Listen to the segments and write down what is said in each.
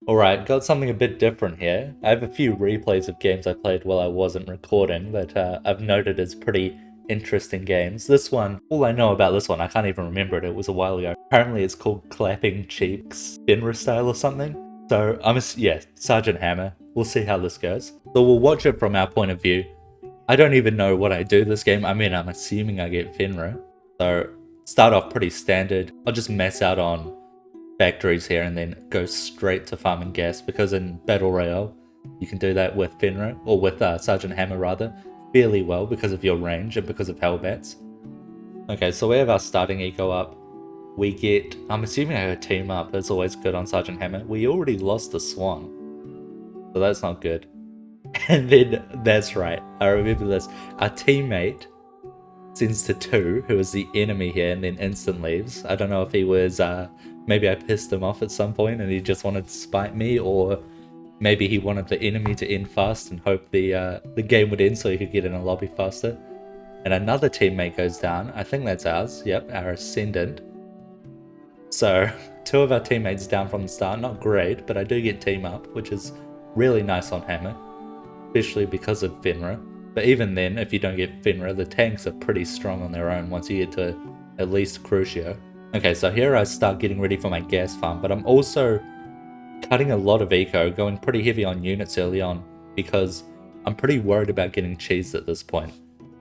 Alright, got something a bit different here. I have a few replays of games I played while I wasn't recording that I've noted as pretty interesting games. This one, all I know about this one, I can't even remember it, it was a while ago. Apparently it's called Clapping Cheeks, Finra style or something. So, yeah, Sergeant Hammer. We'll see how this goes. So we'll watch it from our point of view. I don't even know what I do this game. I mean, I'm assuming I get Finra. So, start off pretty standard. I'll just mess out on factories here and then go straight to farming gas, because in Battle Royale you can do that with Fenrir, or with Sergeant Hammer rather, fairly well because of your range and because of Hellbats. Okay, so we have our starting eco up. We get, I'm assuming I got team up, that's always good on Sergeant Hammer. We already lost the Swan, so that's not good. And then, that's right, I remember this, our teammate sends to 2, who is the enemy here, and then instant leaves. I don't know if he was, maybe I pissed him off at some point and he just wanted to spite me, or maybe he wanted the enemy to end fast and hope the game would end so he could get in a lobby faster. And another teammate goes down. I think that's ours. Yep, our Ascendant. So 2 of our teammates down from the start. Not great, but I do get team up, which is really nice on Hammer, especially because of Fenrir. But even then, if you don't get Fenrir, the tanks are pretty strong on their own once you get to at least Crucio. Okay, so here I start getting ready for my gas farm, but I'm also cutting a lot of eco, going pretty heavy on units early on, because I'm pretty worried about getting cheesed at this point.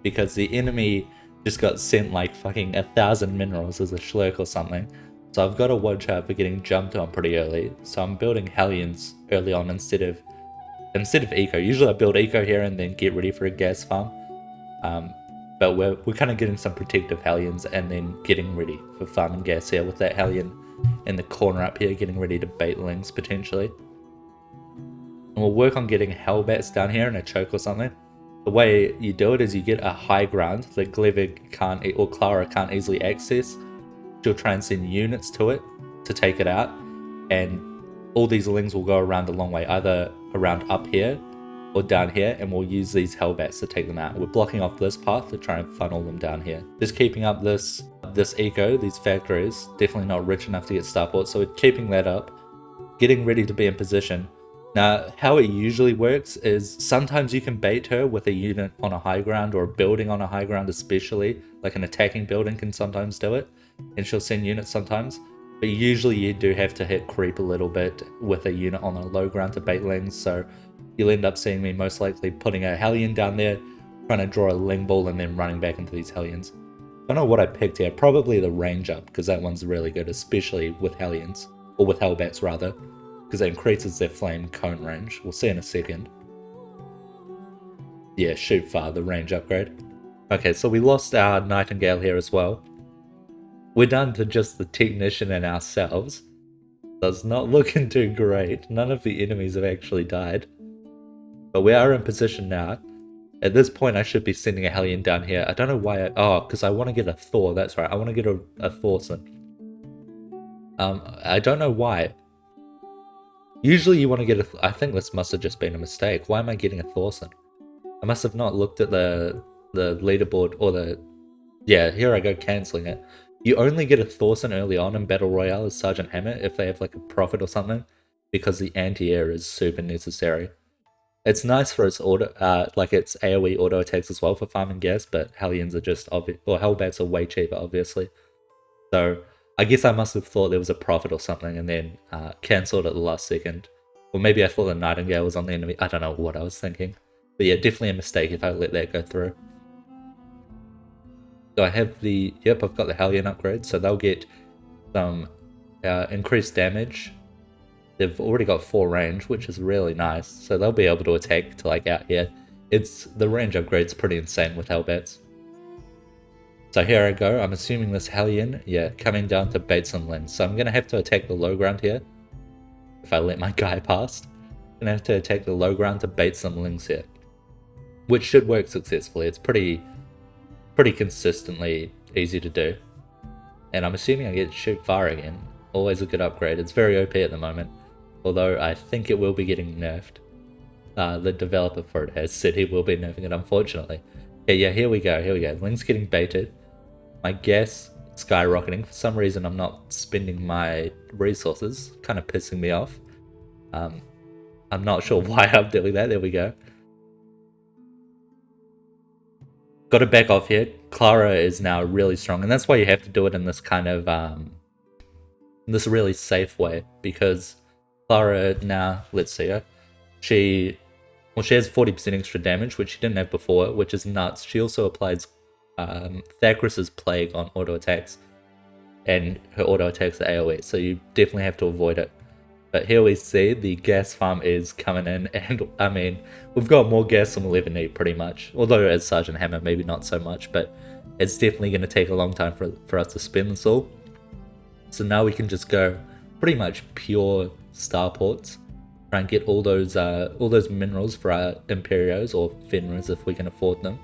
Because the enemy just got sent like fucking 1,000 minerals as a Schlurk or something. So I've got to watch out for getting jumped on pretty early. So I'm building Hellions early on instead of eco. Usually I build eco here and then get ready for a gas farm. But we're kind of getting some protective Hellions and then getting ready for farming gas here with that Hellion in the corner up here, getting ready to bait lings potentially. And we'll work on getting Hellbats down here in a choke or something. The way you do it is you get a high ground that Glevig can't, or Clara can't easily access. She'll try and send units to it to take it out, and all these lings will go around a long way, either around up here or down here, and we'll use these Hellbats to take them out. We're blocking off this path to try and funnel them down here. Just keeping up this eco, these factories, definitely not rich enough to get starport, so we're keeping that up, getting ready to be in position. Now, how it usually works is sometimes you can bait her with a unit on a high ground, or a building on a high ground especially, like an attacking building can sometimes do it, and she'll send units sometimes. But usually you do have to hit creep a little bit with a unit on a low ground to bait lings, so you'll end up seeing me most likely putting a Hellion down there, trying to draw a ling ball and then running back into these Hellions. I don't know what I picked here, probably the range up, because that one's really good, especially with Hellions, or with Hellbats rather, because it increases their flame cone range. We'll see in a second. Yeah, shoot far, the range upgrade. Okay, so we lost our Nightingale here as well. We're down to just the technician and ourselves. That's not looking too great. None of the enemies have actually died. But we are in position now. At this point, I should be sending a Hellion down here. I don't know why oh, because I want to get a Thor. That's right, I want to get a Thorson. I don't know why. Usually you want to get I think this must have just been a mistake. Why am I getting a Thorson? I must have not looked at the leaderboard, or yeah, here I go cancelling it. You only get a Thorson early on in Battle Royale as Sergeant Hammer if they have like a Prophet or something, because the anti-air is super necessary. It's nice for its like its AoE auto attacks as well for farming gas, but Hellions are just obvious, or Hellbats are way cheaper, obviously. So I guess I must have thought there was a Prophet or something and then cancelled at the last second. Or maybe I thought the Nightingale was on the enemy. I don't know what I was thinking. But yeah, definitely a mistake if I let that go through. So I have the, yep, I've got the Hellion upgrade, so they'll get some increased damage. They've already got 4 range, which is really nice, so they'll be able to attack to like out here. The range upgrade's pretty insane with Hellbats. So here I go, I'm assuming this Hellion, yeah, coming down to bait some lings. So I'm going to have to attack the low ground here. If I let my guy past, I'm going to have to attack the low ground to bait some lings here. Which should work successfully. It's pretty consistently easy to do. And I'm assuming I get shoot far again. Always a good upgrade. It's very OP at the moment, although I think it will be getting nerfed. The developer for it has said he will be nerfing it, unfortunately. Okay, yeah, here we go. Ling's getting baited. My gas skyrocketing. For some reason, I'm not spending my resources. Kind of pissing me off. I'm not sure why I'm doing that. There we go. Got to back off here. Clara is now really strong, and that's why you have to do it in this kind of this really safe way, because Clara now, let's see her, she has 40% extra damage, which she didn't have before, which is nuts. She also applies Thackras's Plague on auto attacks, and her auto attacks are AoE, so you definitely have to avoid it. But here we see the gas farm is coming in, and I mean, we've got more gas than we'll ever need pretty much. Although as Sergeant Hammer, maybe not so much, but it's definitely going to take a long time for us to spend this all. So now we can just go pretty much pure starports, try and get all those minerals for our Imperios or Fenris if we can afford them.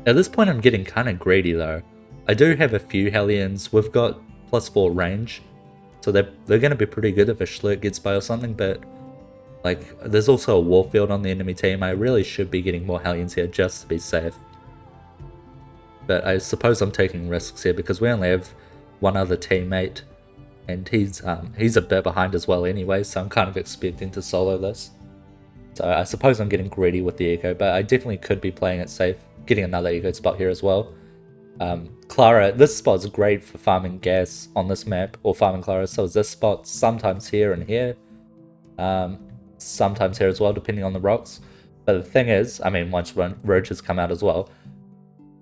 At this point I'm getting kind of greedy though. I do have a few Hellions. We've got +4 range, so they're going to be pretty good if a Schlurk gets by or something, but like there's also a Warfield on the enemy team. I really should be getting more Hellions here just to be safe. But I suppose I'm taking risks here because we only have one other teammate, and he's a bit behind as well anyway, so I'm kind of expecting to solo this. So I suppose I'm getting greedy with the eco, but I definitely could be playing it safe, getting another eco spot here as well. Clara, this spot's great for farming gas on this map, or farming Clara, so is this spot sometimes here and here, sometimes here as well, depending on the rocks. But the thing is, I mean, once roaches come out as well,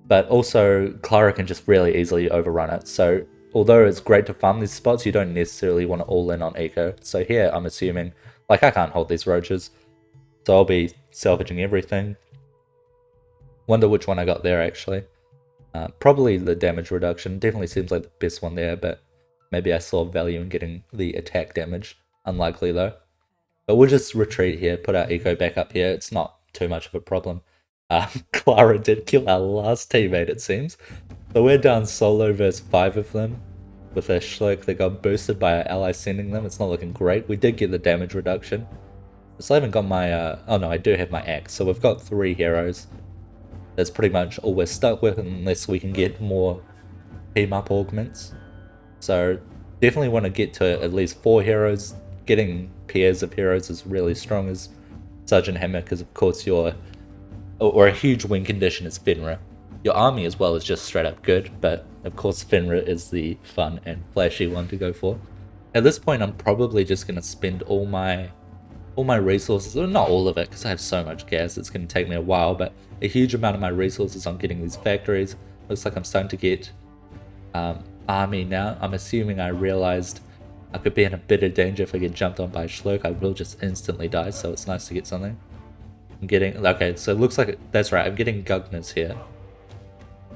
but also Clara can just really easily overrun it. So although it's great to farm these spots, you don't necessarily want to all in on eco. So here I'm assuming, like, I can't hold these roaches, so I'll be salvaging everything. Wonder which one I got there actually. Probably the damage reduction. Definitely seems like the best one there, but maybe I saw value in getting the attack damage. Unlikely though. But we'll just retreat here, put our eco back up here. It's not too much of a problem. Clara did kill our last teammate, it seems. So we're down solo versus 5 of them with a Schlurk that got boosted by our ally sending them. It's not looking great. We did get the damage reduction. So I haven't got my... oh no, I do have my axe. So we've got 3 heroes. That's pretty much all we're stuck with unless we can get more team up augments. So definitely want to get to at least 4 heroes. Getting pairs of heroes is really strong as Sergeant Hammer, because of course your... or a huge win condition is Fenrir. Your army as well is just straight up good, but of course Fenrir is the fun and flashy one to go for. At this point I'm probably just going to spend all my resources, or not all of it because I have so much gas it's going to take me a while, but a huge amount of my resources on getting these factories. Looks like I'm starting to get army now. I'm assuming I realized I could be in a bit of danger if I get jumped on by a Schlurk. I will just instantly die, so it's nice to get something. I'm getting, okay, so it looks like, that's right, I'm getting Gugners here.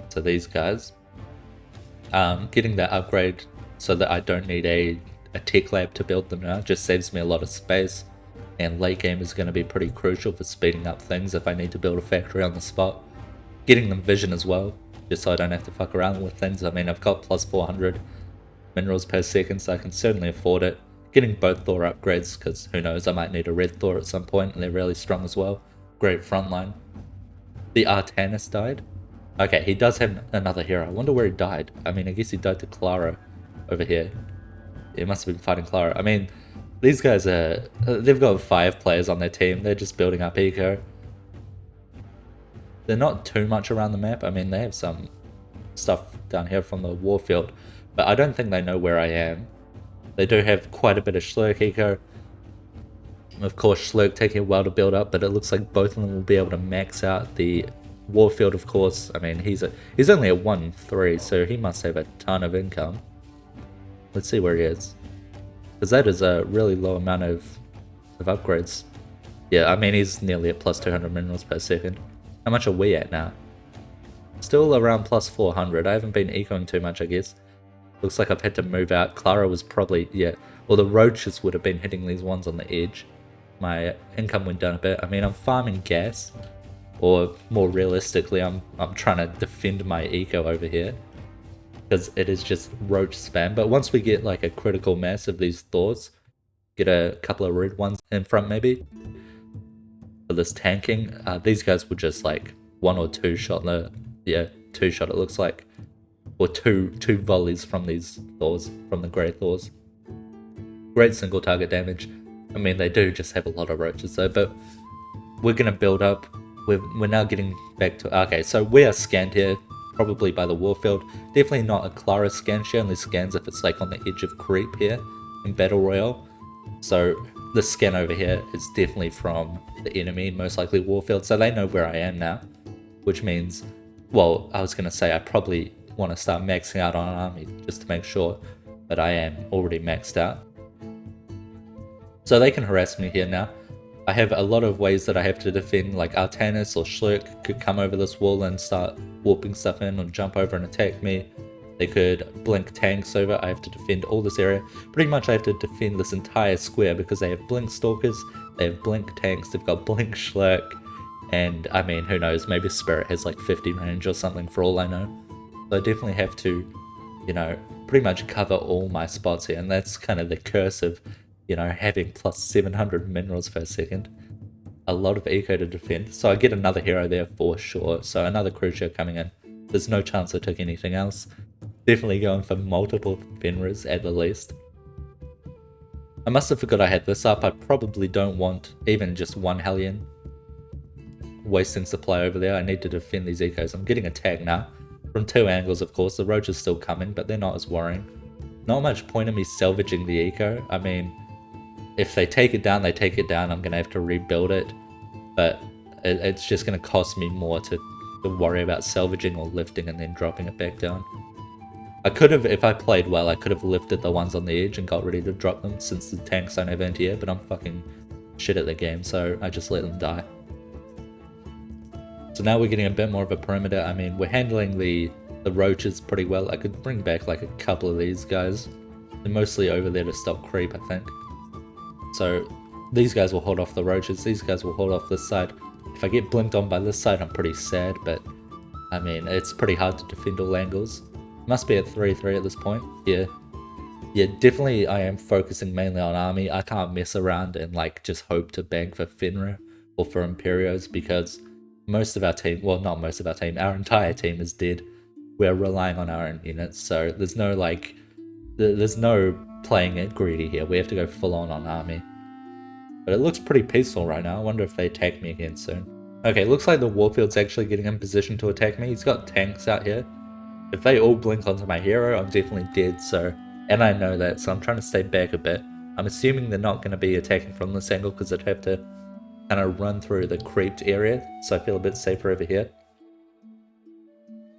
So these guys. Getting that upgrade so that I don't need a tech lab to build them now. Just saves me a lot of space. And late game is going to be pretty crucial for speeding up things if I need to build a factory on the spot. Getting them vision as well, just so I don't have to fuck around with things. I mean, I've got plus 400 minerals per second, so I can certainly afford it. Getting both Thor upgrades, because who knows, I might need a red Thor at some point, and they're really strong as well. Great frontline. The Artanis died. Okay, he does have another hero. I wonder where he died. I mean, I guess he died to Clara over here. He must have been fighting Clara. I mean, these guys are... they've got 5 players on their team. They're just building up eco. They're not too much around the map. I mean, they have some stuff down here from the Warfield, but I don't think they know where I am. They do have quite a bit of Schlurk eco. Of course, Schlurk taking a while to build up, but it looks like both of them will be able to max out the Warfield, of course. I mean, he's only at 1-3, so he must have a ton of income. Let's see where he is, because that is a really low amount of upgrades. Yeah, I mean, he's nearly at plus 200 minerals per second. How much are we at now? Still around plus 400. I haven't been ecoing too much, I guess. Looks like I've had to move out. Clara was probably, yeah, well, the roaches would have been hitting these ones on the edge. My income went down a bit. I mean, I'm farming gas, or more realistically, I'm trying to defend my eco over here, because it is just roach spam. But once we get like a critical mass of these Thors, get a couple of red ones in front maybe, for this tanking, these guys would just like 1 or 2 shot the, yeah, 2 shot it looks like, or two volleys from these Thors, from the grey Thors. Great single target damage. I mean, they do just have a lot of roaches though, but we're gonna build up. We're now getting back to... Okay, so we are scanned here, probably by the Warfield. Definitely not a Clara scan. She only scans if it's like on the edge of creep here in Battle Royale. So the scan over here is definitely from the enemy, most likely Warfield, so they know where I am now. Which means, well, I was gonna say I probably want to start maxing out on an army just to make sure, but I am already maxed out. So they can harass me here now. I have a lot of ways that I have to defend, like Artanis or Schlurk could come over this wall and start warping stuff in or jump over and attack me. They could blink tanks over. I have to defend all this area. Pretty much I have to defend this entire square because they have blink stalkers, they have blink tanks, they've got blink Schlurk, and I mean, who knows, maybe Spirit has like 50 range or something for all I know. So I definitely have to, you know, pretty much cover all my spots here, and that's kind of the curse of, you know, having plus 700 minerals per second. A lot of eco to defend, so I get another hero there for sure. So another cruiser coming in. There's no chance I took anything else. Definitely going for multiple Fenris at the least. I must have forgot I had this up. I probably don't want even just one Hellion wasting supply over there. I need to defend these ecos. I'm getting attacked now. From two angles, of course. The roach is still coming, but they're not as worrying. Not much point in me salvaging the eco. I mean, if they take it down, they take it down. I'm going to have to rebuild it. But it's just going to cost me more to worry about salvaging or lifting and then dropping it back down. I could have, if I played well, I could have lifted the ones on the edge and got ready to drop them since the tanks don't have anti-air, but I'm fucking shit at the game, so I just let them die. So now we're getting a bit more of a perimeter. I mean, we're handling the roaches pretty well. I could bring back like a couple of these guys. They're mostly over there to stop creep, I think. So these guys will hold off the roaches. These guys will hold off this side. If I get blinked on by this side, I'm pretty sad, but I mean, it's pretty hard to defend all angles. Must be at 3-3 at this point. Yeah, definitely I am focusing mainly on army. I can't mess around and like just hope to bank for Fenrir or for Imperios because most of our team, well, not most of our team, our entire team is dead. We're relying on our own units, so there's no like, there's no playing it greedy here. We have to go full on army. But it looks pretty peaceful right now. I wonder if they attack me again soon. Okay, looks like the Warfield's actually getting in position to attack me. He's got tanks out here. If they all blink onto my hero, I'm definitely dead, so... And I know that, so I'm trying to stay back a bit. I'm assuming they're not going to be attacking from this angle because I'd have to kind of run through the creeped area, so I feel a bit safer over here.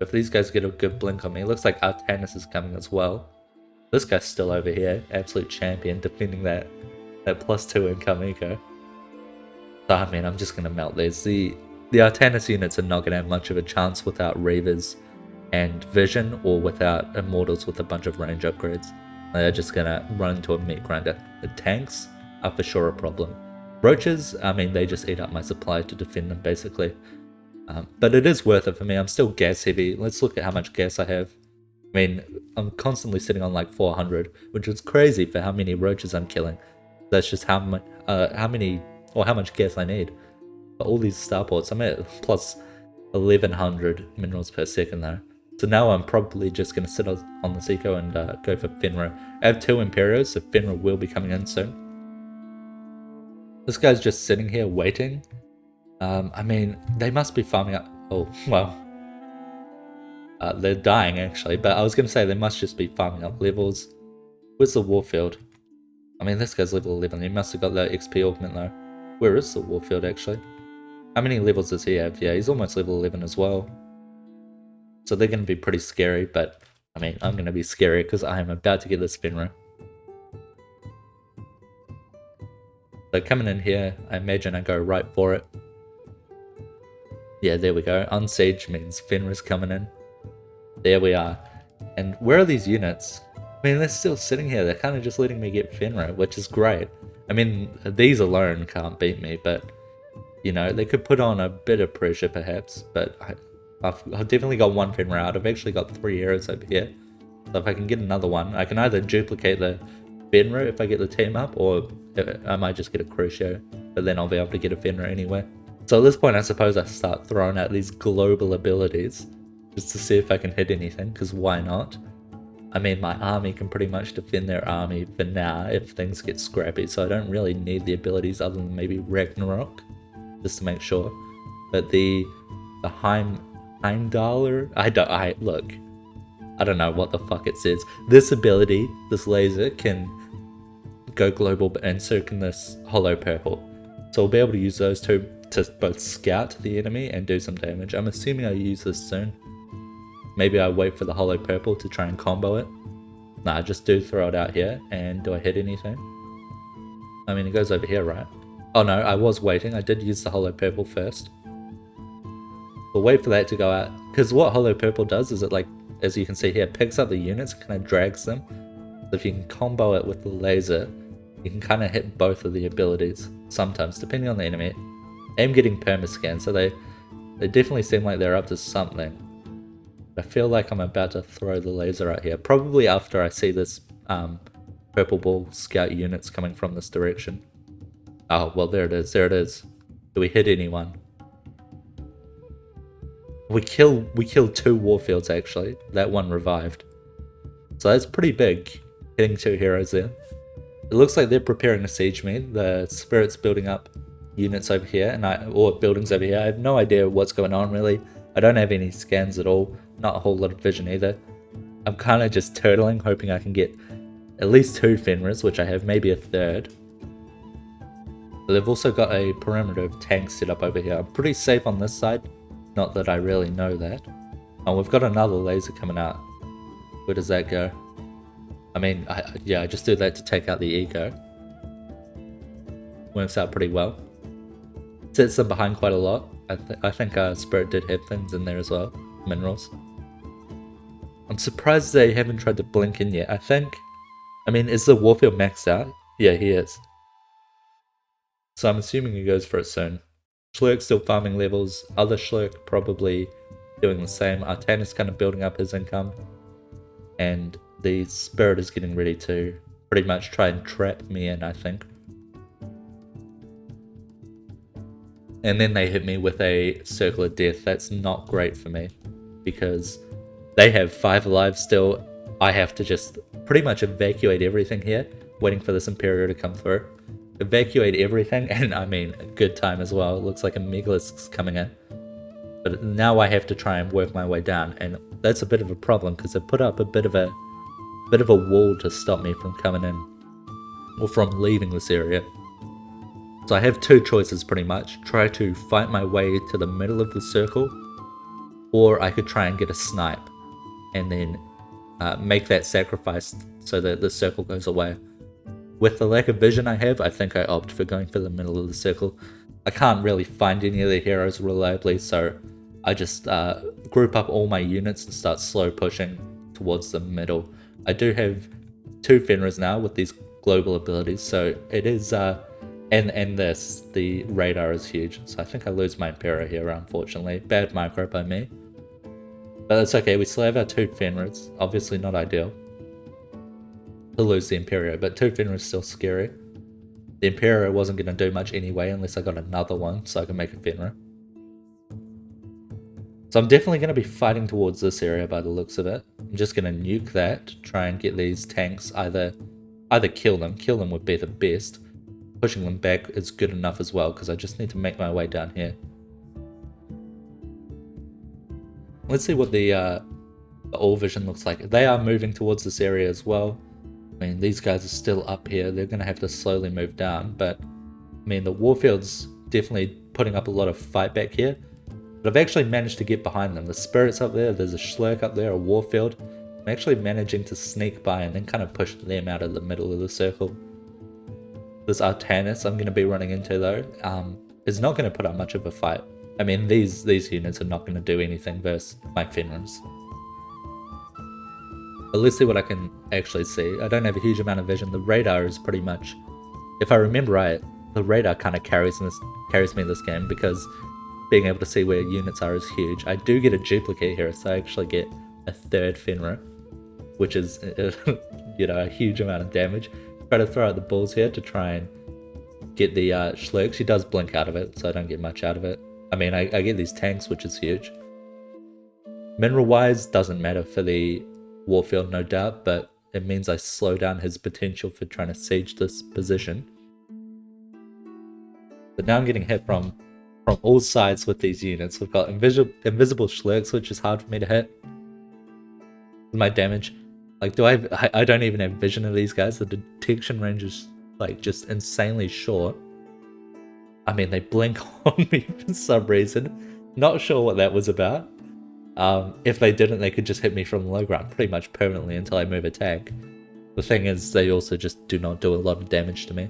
If these guys get a good blink on me, it looks like Artanis is coming as well. This guy's still over here, absolute champion, defending that +2 income eco. So I mean, I'm just going to melt these. The Artanis units are not going to have much of a chance without Reavers and Vision, or without Immortals with a bunch of range upgrades. They're just going to run into a meat grinder. The tanks are for sure a problem. Roaches, I mean, they just eat up my supply to defend them, basically. But it is worth it for me. I'm still gas heavy. Let's look at how much gas I have. I mean, I'm constantly sitting on like 400, which is crazy for how many roaches I'm killing. That's just how much gas I need. For all these starports, I'm at plus 1100 minerals per second though. So now I'm probably just going to sit on this eco and go for Fenrir. I have 2 Imperios, so Fenrir will be coming in soon. This guy's just sitting here waiting. I mean, they must be farming up. Oh, well. They're dying actually, but I was going to say they must just be farming up levels. Where's the Warfield? I mean, this guy's level 11. He must have got that XP augment though. Where is the Warfield actually? How many levels does he have? Yeah, he's almost level 11 as well. So they're going to be pretty scary, but I mean, I'm going to be scary because I am about to get this Fenrir. So coming in here, I imagine I go right for it. Yeah, there we go. Unsiege means Fenrir's coming in. There we are. And where are these units? I mean, they're still sitting here. They're kind of just letting me get Fenrir, which is great. I mean, these alone can't beat me, but, you know, they could put on a bit of pressure perhaps, but I've definitely got 1 Fenrir out. I've actually got 3 arrows over here. So if I can get another one, I can either duplicate the Fenrir if I get the team up, or I might just get a Crucio, but then I'll be able to get a Fenrir anyway. So at this point, I suppose I start throwing out these global abilities, just to see if I can hit anything, because why not? I mean, my army can pretty much defend their army for now if things get scrappy, so I don't really need the abilities other than maybe Ragnarok, just to make sure. But the Heimdaller, look, I don't know what the fuck it says. This ability, this laser, can go global and so can this hollow purple. So we'll be able to use those two to both scout the enemy and do some damage. I'm assuming I'll use this soon. Maybe I wait for the hollow purple to try and combo it. Nah, I just do throw it out here. And do I hit anything? I mean, it goes over here, right? Oh no, I was waiting. I did use the hollow purple first. We'll wait for that to go out. Because what hollow purple does is it, like, as you can see here, picks up the units and kind of drags them. So if you can combo it with the laser, you can kind of hit both of the abilities. Sometimes, depending on the enemy. I'm getting permascan, so they definitely seem like they're up to something. I feel like I'm about to throw the laser out here. Probably after I see this purple ball scout units coming from this direction. Oh, well, there it is. There it is. Do we hit anyone? We killed 2 warfields, actually. That one revived. So that's pretty big, hitting 2 heroes there. It looks like they're preparing to siege me. The spirit's building up units over here, or buildings over here. I have no idea what's going on, really. I don't have any scans at all. Not a whole lot of vision either. I'm kind of just turtling, hoping I can get at least 2 Fenris, which I have maybe a 3rd. But they've also got a perimeter of tanks set up over here. I'm pretty safe on this side. Not that I really know that. Oh, we've got another laser coming out. Where does that go? I mean, I just do that to take out the eco. Works out pretty well. Sets them behind quite a lot. I think Spirit did have things in there as well. Minerals. I'm surprised they haven't tried to blink in yet. I mean, is the Warfield maxed out? Yeah, he is. So I'm assuming he goes for it soon. Schlurk's still farming levels. Other Schlurk probably doing the same. Artana's kind of building up his income. And the Spirit is getting ready to pretty much try and trap me in, I think. And then they hit me with a Circle of Death. That's not great for me, because they have 5 alive still. I have to just pretty much evacuate everything here, waiting for this Imperial to come through. Evacuate everything, and I mean, a good time as well. It looks like a Megalisk's coming in. But now I have to try and work my way down, and that's a bit of a problem, because they've put up a bit of a wall to stop me from coming in, or from leaving this area. So I have 2 choices pretty much. Try to fight my way to the middle of the circle, or I could try and get a snipe, and then make that sacrifice so that the circle goes away. With the lack of vision I have, I think I opt for going for the middle of the circle. I can't really find any of the heroes reliably, so I just group up all my units and start slow pushing towards the middle. I do have 2 Fenris now with these global abilities, so it is, and the radar is huge, so I think I lose my Impera here, unfortunately. Bad micro by me. But that's okay, we still have our 2 Fenris, obviously not ideal to lose the Imperio, but 2 Fenris is still scary. The Imperio wasn't going to do much anyway unless I got another one so I can make a Fenrir. So I'm definitely going to be fighting towards this area by the looks of it. I'm just going to nuke that, try and get these tanks, either kill them would be the best. Pushing them back is good enough as well, because I just need to make my way down here. Let's see what the all vision looks like. They are moving towards this area as well. I mean, these guys are still up here. They're going to have to slowly move down, but I mean, the Warfield's definitely putting up a lot of fight back here. But I've actually managed to get behind them. The Spirit's up there, there's a Schlurk up there, a Warfield. I'm actually managing to sneak by and then kind of push them out of the middle of the circle. This Artanis I'm going to be running into though, is not going to put up much of a fight. I mean, these units are not going to do anything versus my Fenris. But let's see what I can actually see. I don't have a huge amount of vision. The radar is pretty much, if I remember right, the radar kind of carries me in this game, because being able to see where units are is huge. I do get a duplicate here, so I actually get a 3rd Fenrir, which is, you know, a huge amount of damage. Try to throw out the balls here to try and get the Schlurk. She does blink out of it, so I don't get much out of it. I mean, I get these tanks, which is huge. Mineral-wise, doesn't matter for the Warfield, no doubt, but it means I slow down his potential for trying to siege this position. But now I'm getting hit from all sides with these units. We've got invisible Schlurks, which is hard for me to hit. My damage, like, I don't even have vision of these guys. The detection range is like just insanely short. I mean, they blink on me for some reason. Not sure what that was about. If they didn't, they could just hit me from the low ground pretty much permanently until I move a tank. The thing is, they also just do not do a lot of damage to me.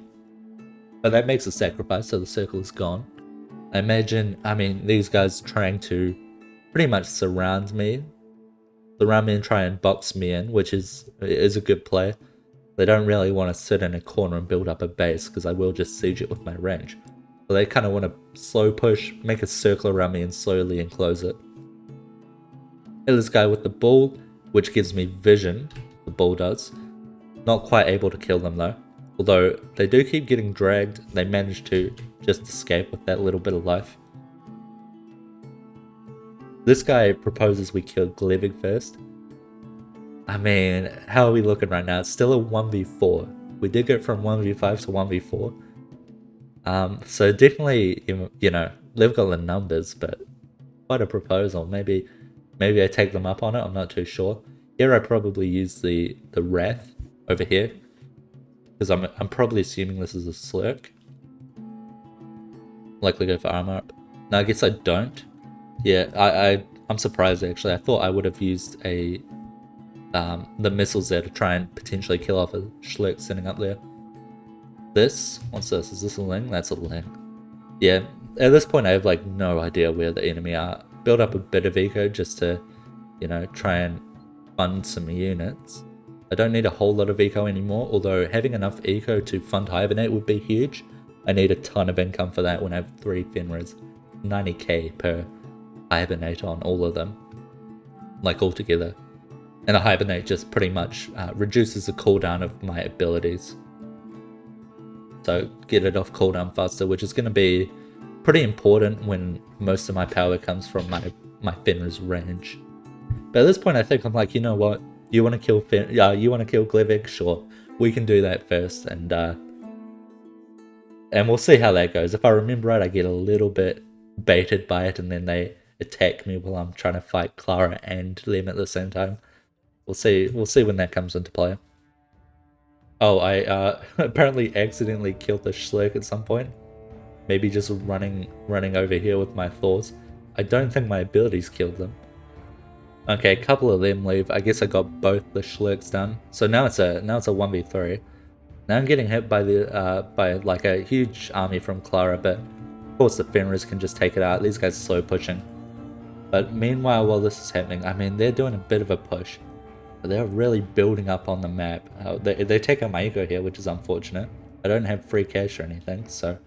But that makes a sacrifice, so the circle is gone. I imagine, I mean, these guys trying to pretty much surround me and try and box me in, which is a good play. They don't really want to sit in a corner and build up a base, because I will just siege it with my range. So they kind of want to slow push, make a circle around me and slowly enclose it. Hit this guy with the bull, which gives me vision, the bull does. Not quite able to kill them though. Although they do keep getting dragged, they manage to just escape with that little bit of life. This guy proposes we kill Glevig first. I mean, how are we looking right now? It's still a 1v4. We did go from 1v5 to 1v4. So definitely, you know, they've got the numbers, but quite a proposal. Maybe I take them up on it, I'm not too sure. Here I probably use the Wrath over here, because I'm probably assuming this is a Slurk. Likely go for armor up. No, I guess I don't. Yeah, I'm surprised actually. I thought I would have used the missiles there to try and potentially kill off a Schlurk sitting up there. What's this? Is this a Ling? That's a Ling. Yeah, at this point I have like no idea where the enemy are. Build up a bit of eco just to, you know, try and fund some units. I don't need a whole lot of eco anymore, although having enough eco to fund Hibernate would be huge. I need a ton of income for that when I have 3 Fenris. 90k per Hibernate on all of them, like all together. And a Hibernate just pretty much reduces the cooldown of my abilities. So get it off cooldown faster, which is going to be pretty important when most of my power comes from my Fenris range. But at this point I think I'm like, you know what? You want to kill you want to kill Glevig? Sure. We can do that first, and we'll see how that goes. If I remember right, I get a little bit baited by it, and then they attack me while I'm trying to fight Clara and them at the same time. We'll see when that comes into play. Oh, I apparently accidentally killed the Schlurk at some point. Maybe just running over here with my Thors. I don't think my abilities killed them. Okay, a couple of them leave. I guess I got both the Schlurks done. So now it's a 1v3. Now I'm getting hit by by like a huge army from Clara, but of course the Fenris can just take it out. These guys are slow pushing. But meanwhile, while this is happening, I mean, they're doing a bit of a push. But they're really building up on the map. They take out my eco here, which is unfortunate. I don't have free cash or anything, so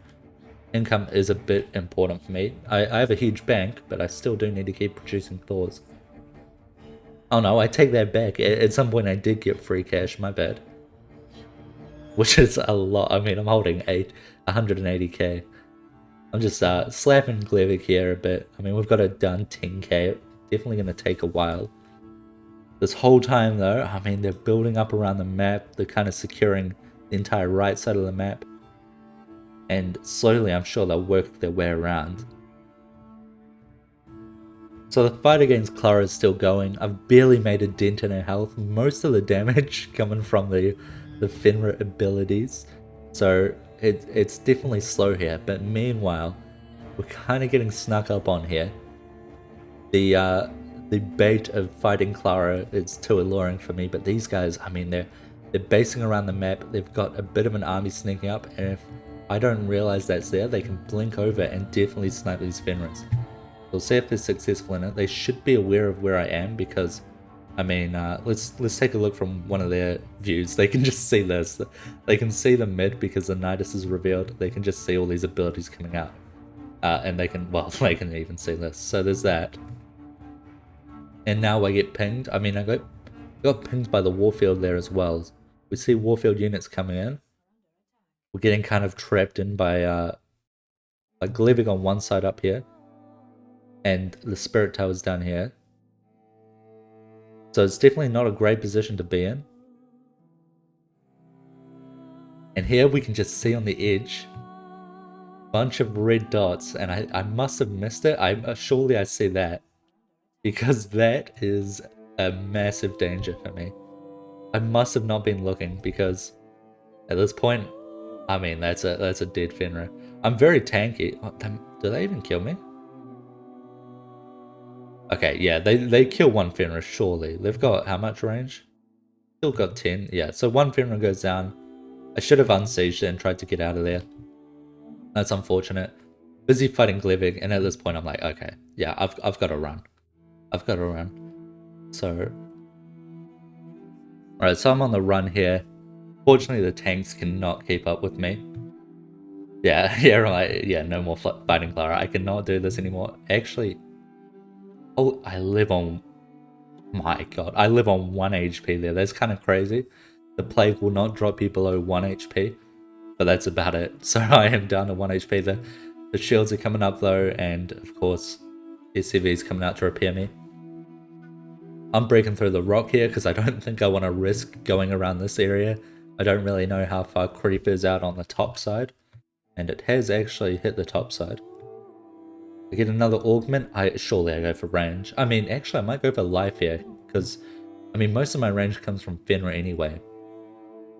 income is a bit important for me. I have a huge bank, but I still do need to keep producing Thors. Oh no, I take that back. At some point I did get free cash, my bad. Which is a lot. I mean, I'm holding 180k. I'm just slapping Glevig here a bit. I mean, we've got it done 10k. Definitely going to take a while. This whole time though, I mean, they're building up around the map. They're kind of securing the entire right side of the map. And slowly, I'm sure they'll work their way around. So the fight against Clara is still going. I've barely made a dent in her health. Most of the damage coming from the Fenrir abilities. So it's definitely slow here. But meanwhile, we're kind of getting snuck up on here. The bait of fighting Clara is too alluring for me. But these guys, I mean, they're basing around the map. They've got a bit of an army sneaking up. And if I don't realize that's there, they can blink over and definitely snipe these Fenris. We'll see if they're successful in it. They should be aware of where I am because, I mean, let's take a look from one of their views. They can just see this. They can see the mid because the Nidus is revealed. They can just see all these abilities coming out. And they can, well, they can even see this. So there's that. And now I get pinged. I mean, I got pinged by the Warfield there as well. We see Warfield units coming in. We're getting kind of trapped in by Glevig on one side up here. And the Spirit Tower's down here. So it's definitely not a great position to be in. And here we can just see on the edge bunch of red dots, and I must have missed it. Surely I see that, because that is a massive danger for me. I must have not been looking, because at this point, I mean, that's a dead Fenrir. I'm very tanky. Oh, do they even kill me? Okay, yeah, they kill one Fenrir, surely. They've got how much range? Still got 10. Yeah, so one Fenrir goes down. I should have unsieged it and tried to get out of there. That's unfortunate. Busy fighting Glevig, and at this point I'm like, okay, yeah, I've got to run. I've got to run. So, alright, so I'm on the run here. Fortunately, the tanks cannot keep up with me. Yeah, yeah, right. Yeah, no more fighting Clara. I cannot do this anymore. Actually, oh, I live on... My god, I live on 1 HP there. That's kind of crazy. The plague will not drop you below 1 HP. But that's about it. So I am down to 1 HP. The shields are coming up though, and of course, SCV's coming out to repair me. I'm breaking through the rock here because I don't think I want to risk going around this area. I don't really know how far creep is out on the top side, and it has actually hit the top side. I get another augment. Surely I go for range. I mean, actually, I might go for life here because, I mean, most of my range comes from Fenrir anyway.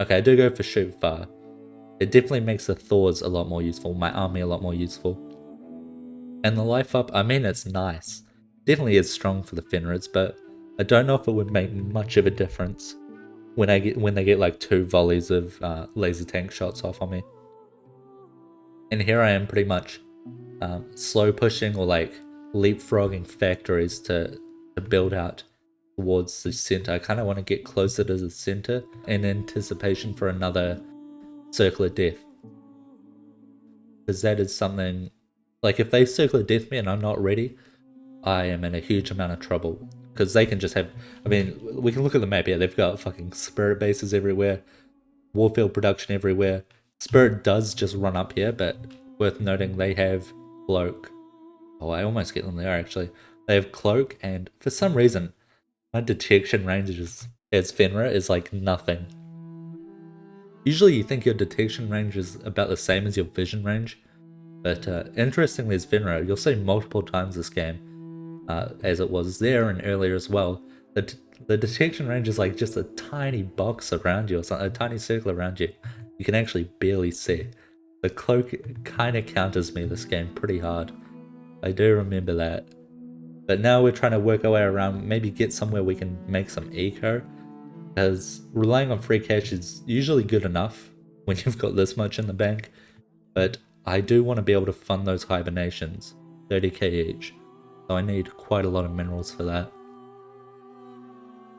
Okay, I do go for shoot far. It definitely makes the Thors a lot more useful, my army a lot more useful. And the life up, I mean, it's nice. Definitely is strong for the Fenrids, but I don't know if it would make much of a difference when they get like 2 volleys of laser tank shots off on me. And here I am pretty much slow pushing or like leapfrogging factories to build out towards the center. I kind of want to get closer to the center in anticipation for another Circle of Death, because that is something, like if they Circle of Death me and I'm not ready, I am in a huge amount of trouble, because they can just have, I mean, we can look at the map here, they've got fucking spirit bases everywhere, warfield production everywhere. Spirit does just run up here, but worth noting they have cloak. Oh, I almost get them there actually. They have cloak, and for some reason my detection range as Fenrir is like nothing. Usually you think your detection range is about the same as your vision range, but interestingly as Fenrir, you'll see multiple times this game, as it was there and earlier as well, the detection range is like just a tiny box around you or something, a tiny circle around you. You can actually barely see. The cloak kind of counters me this game pretty hard. I do remember that. But now we're trying to work our way around, maybe get somewhere we can make some eco. Because relying on free cash is usually good enough when you've got this much in the bank, but I do want to be able to fund those hibernations, 30k each, so I need quite a lot of minerals for that.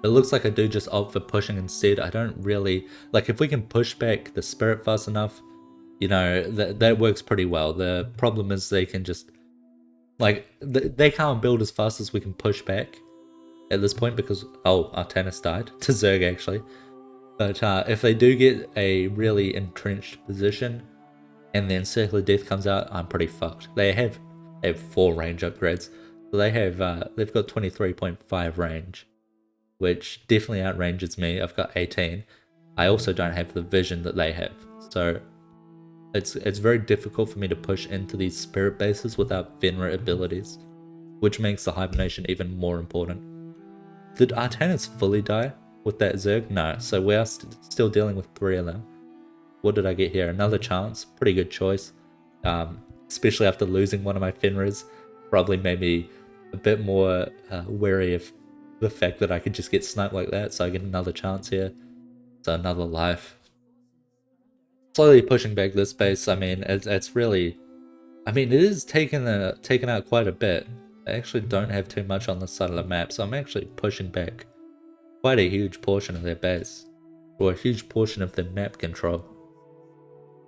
It looks like I do just opt for pushing instead. I don't really, like if we can push back the spirit fast enough, you know, that works pretty well. The problem is they can just, like, they can't build as fast as we can push back at this point because, oh, Artanis died to Zerg actually. But if they do get a really entrenched position and then Circle of Death comes out, I'm pretty fucked. They have 4 range upgrades. So they've got 23.5 range, which definitely outranges me. I've got 18. I also don't have the vision that they have. So it's very difficult for me to push into these spirit bases without Fenrir abilities, which makes the hibernation even more important. Did Artanis fully die with that Zerg? No, so we are still dealing with 3 of them. What did I get here? Another chance. Pretty good choice. Especially after losing one of my Fenrirs. Probably made me a bit more wary of the fact that I could just get sniped like that. So I get another chance here. So another life. Slowly pushing back this base. I mean, it's really... I mean, it is taking out quite a bit. I actually don't have too much on this side of the map, so I'm actually pushing back quite a huge portion of their base, or a huge portion of their map control.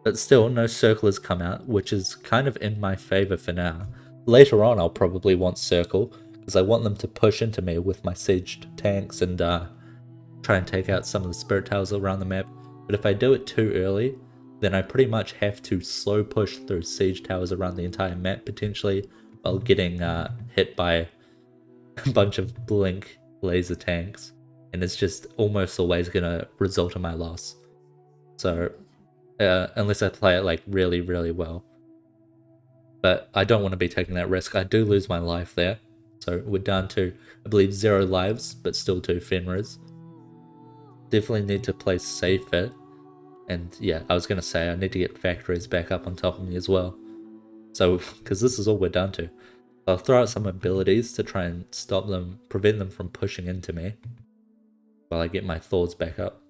But still, no circle has come out, which is kind of in my favor for now. Later on, I'll probably want circle, because I want them to push into me with my sieged tanks and try and take out some of the spirit towers around the map. But if I do it too early, then I pretty much have to slow push through siege towers around the entire map potentially, while getting hit by a bunch of blink laser tanks. and it's just almost always going to result in my loss. So, unless I play it like really, really well. But I don't want to be taking that risk. I do lose my life there. So we're down to, I believe, 0 lives, but still 2 Fenris. Definitely need to play safer. And yeah, I was going to say I need to get factories back up on top of me as well. So, because this is all we're down to. I'll throw out some abilities to try and stop them, prevent them from pushing into me while I get my Thors back up.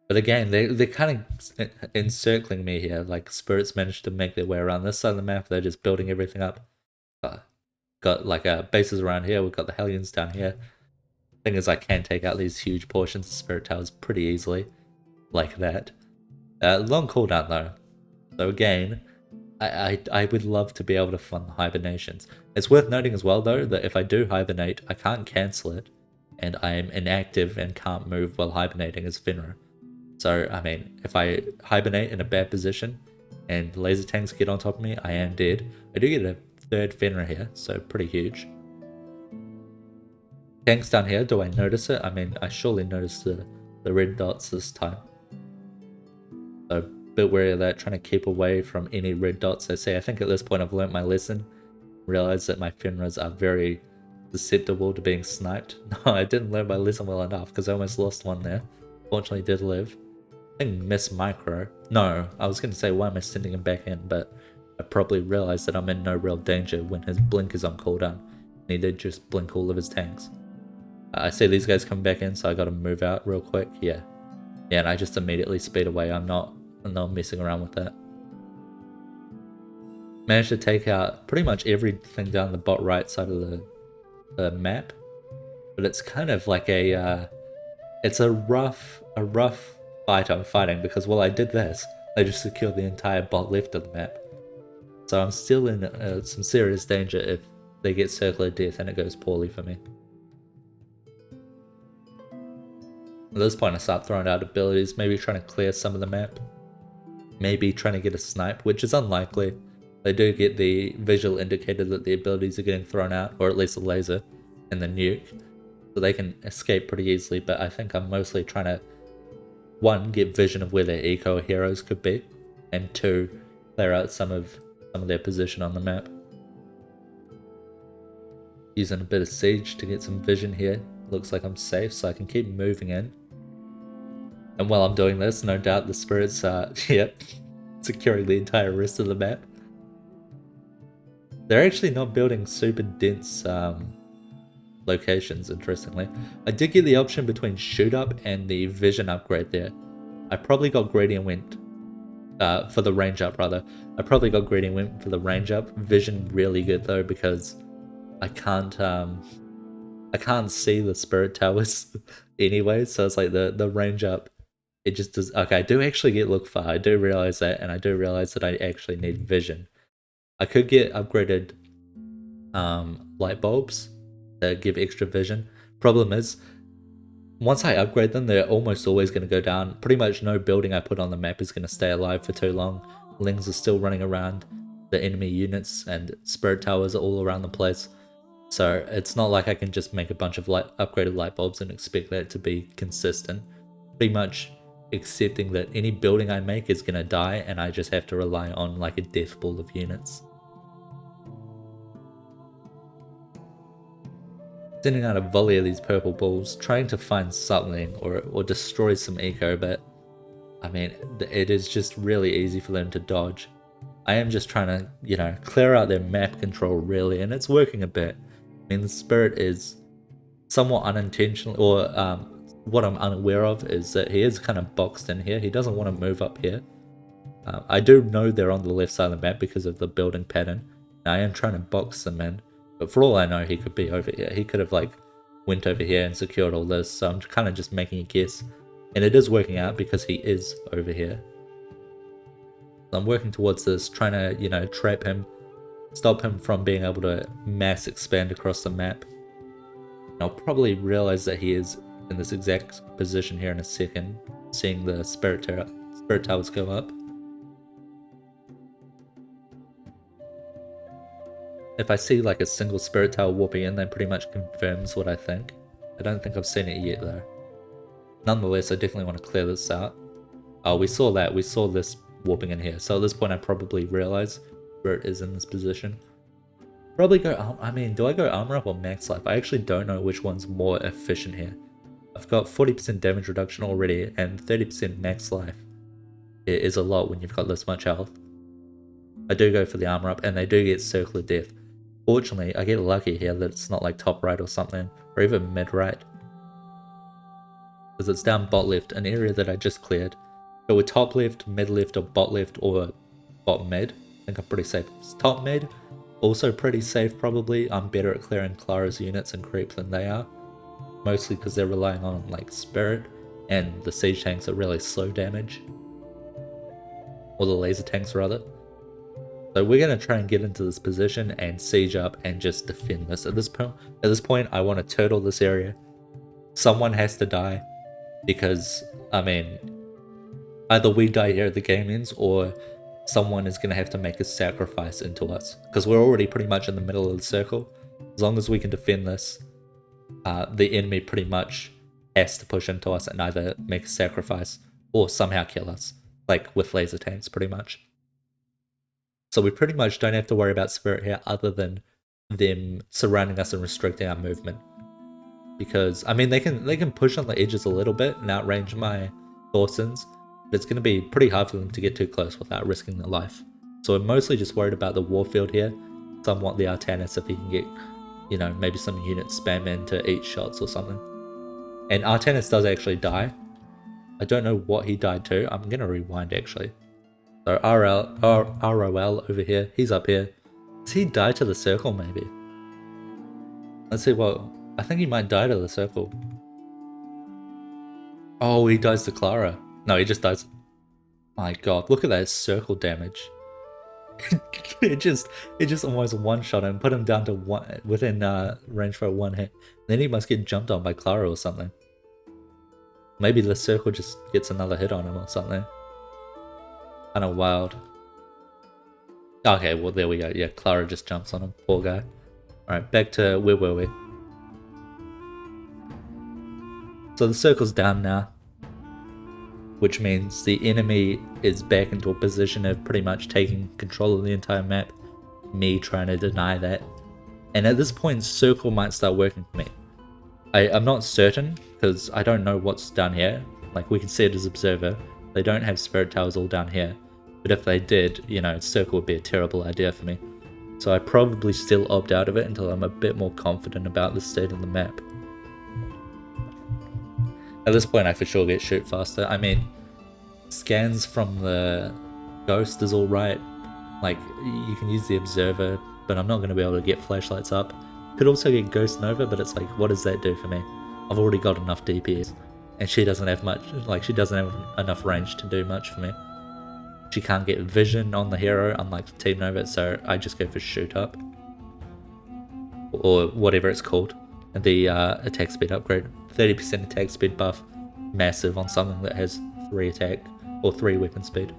But again, they're kind of encircling me here. Like, spirits managed to make their way around this side of the map. They're just building everything up. Got like bases around here. We've got the Hellions down here. Thing is, I can take out these huge portions of spirit towers pretty easily. Like that. Long cooldown though. So again, I would love to be able to fund the hibernations. It's worth noting as well though that if I do hibernate, I can't cancel it, and I am inactive and can't move while hibernating as Fenrir. So I mean, if I hibernate in a bad position and laser tanks get on top of me, I am dead. I do get a 3rd Fenrir here, so pretty huge. Tanks down here, do I notice it? I mean, I surely noticed the red dots this time. So a bit wary of that, trying to keep away from any red dots I see. I think at this point I've learnt my lesson. Realised that my Fenrirs are very susceptible to being sniped. No, I didn't learn my lesson well enough because I almost lost one there. Fortunately did live. I think miss micro. No, I was going to say why am I sending him back in, but I probably realised that I'm in no real danger when his blink is on cooldown. And he did just blink all of his tanks. I see these guys come back in, so I gotta move out real quick. Yeah, and I just immediately speed away. I'm not messing around with that. Managed to take out pretty much everything down the bot right side of the map, but it's kind of like it's a rough fight I'm fighting, because while I did this, I just secured the entire bot left of the map. So I'm still in some serious danger if they get Circle of Death and it goes poorly for me. At this point I start throwing out abilities, maybe trying to clear some of the map. Maybe trying to get a snipe, which is unlikely. They do get the visual indicator that the abilities are getting thrown out, or at least the laser and the nuke. So they can escape pretty easily, but I think I'm mostly trying to, 1, get vision of where their eco heroes could be, and 2, clear out some of their position on the map. Using a bit of siege to get some vision here. Looks like I'm safe, so I can keep moving in. And while I'm doing this, no doubt the spirits are, yep, securing the entire rest of the map. They're actually not building super dense locations, interestingly. I did get the option between shoot up and the vision upgrade there. I probably got greedy and went for the range up rather. I probably got greedy and went for the range up. Vision really good though, because I can't see the spirit towers anyway, so it's like the range up, it just does. Okay, I do actually get look far, I do realize that, and I do realize that I actually need vision. I could get upgraded light bulbs to give extra vision. Problem is, once I upgrade them, they're almost always going to go down. Pretty much no building I put on the map is going to stay alive for too long. Lings are still running around, the enemy units and spirit towers are all around the place. So it's not like I can just make a bunch of upgraded light bulbs and expect that to be consistent. Pretty much accepting that any building I make is going to die, and I just have to rely on like a death pool of units. Sending out a volley of these purple balls, trying to find something or destroy some eco, but I mean, it is just really easy for them to dodge. I am just trying to, you know, clear out their map control really, and it's working a bit. I mean, the spirit is somewhat unintentional, or what I'm unaware of is that he is kind of boxed in here. He doesn't want to move up here. I do know they're on the left side of the map because of the building pattern. And I am trying to box them in, but for all I know, he could be over here. He could have like went over here and secured all this, so I'm kind of just making a guess. And it is working out because he is over here. So I'm working towards this, trying to, you know, trap him, stop him from being able to mass expand across the map. And I'll probably realize that he is in this exact position here in a second, seeing the spirit towers go up. If I see like a single spirit tower warping in, that pretty much confirms what I think. I don't think I've seen it yet though. Nonetheless, I definitely want to clear this out. Oh, we saw that. We saw this warping in here. So at this point, I probably realize Spirit is in this position. Probably go, I mean, do I go armor up or max life? I actually don't know which one's more efficient here. I've got 40% damage reduction already and 30% max life. It is a lot when you've got this much health. I do go for the armor up and they do get Circle of Death. Fortunately, I get lucky here that it's not like top right or something, or even mid right. Because it's down bot left, an area that I just cleared. Go with top left, mid left, or bot left, or bot mid. I think I'm pretty safe. It's top mid, also pretty safe probably. I'm better at clearing Clara's units and creep than they are. Mostly because they're relying on like Spirit, and the siege tanks are really slow damage. Or the laser tanks rather. So we're going to try and get into this position and siege up and just defend this. At this point, I want to turtle this area. Someone has to die. Because, I mean, either we die here at the game ends, or someone is going to have to make a sacrifice into us. Because we're already pretty much in the middle of the circle. As long as we can defend this, the enemy pretty much has to push into us and either make a sacrifice or somehow kill us. Like with laser tanks, pretty much. So we pretty much don't have to worry about Spirit here other than them surrounding us and restricting our movement. Because, I mean, they can push on the edges a little bit and outrange my Thorsons, but it's going to be pretty hard for them to get too close without risking their life. So we're mostly just worried about the Warfield here, somewhat the Artanis if he can get, you know, maybe some units spam in to eat shots or something. And Artanis does actually die. I don't know what he died to. I'm going to rewind actually. So ROL over here, he's up here. Does he die to the circle maybe? Let's see what... I think he might die to the circle. Oh, he dies to Clara. No, he just dies... My god, look at that circle damage. it just almost one-shot him, put him down to one within range for one hit. Then he must get jumped on by Clara or something. Maybe the circle just gets another hit on him or something. Kinda wild. Okay, well there we go. Yeah, Clara just jumps on him. Poor guy. Alright, back to where were we? So the circle's down now, which means the enemy is back into a position of pretty much taking control of the entire map. Me trying to deny that. And at this point, circle might start working for me. I'm not certain, because I don't know what's down here. Like, we can see it as observer. They don't have spirit towers all down here. But if they did, you know, circle would be a terrible idea for me. So I probably still opt out of it until I'm a bit more confident about the state of the map. At this point I for sure get shoot faster. I mean, scans from the ghost is alright. Like, you can use the observer, but I'm not going to be able to get flashlights up. Could also get Ghost Nova, but it's like, what does that do for me? I've already got enough DPS. And she doesn't have much, like, she doesn't have enough range to do much for me. She can't get vision on the hero, unlike Team Nova, so I just go for shoot up. Or whatever it's called. And the attack speed upgrade. 30% attack speed buff. Massive on something that has 3 attack, or 3 weapon speed.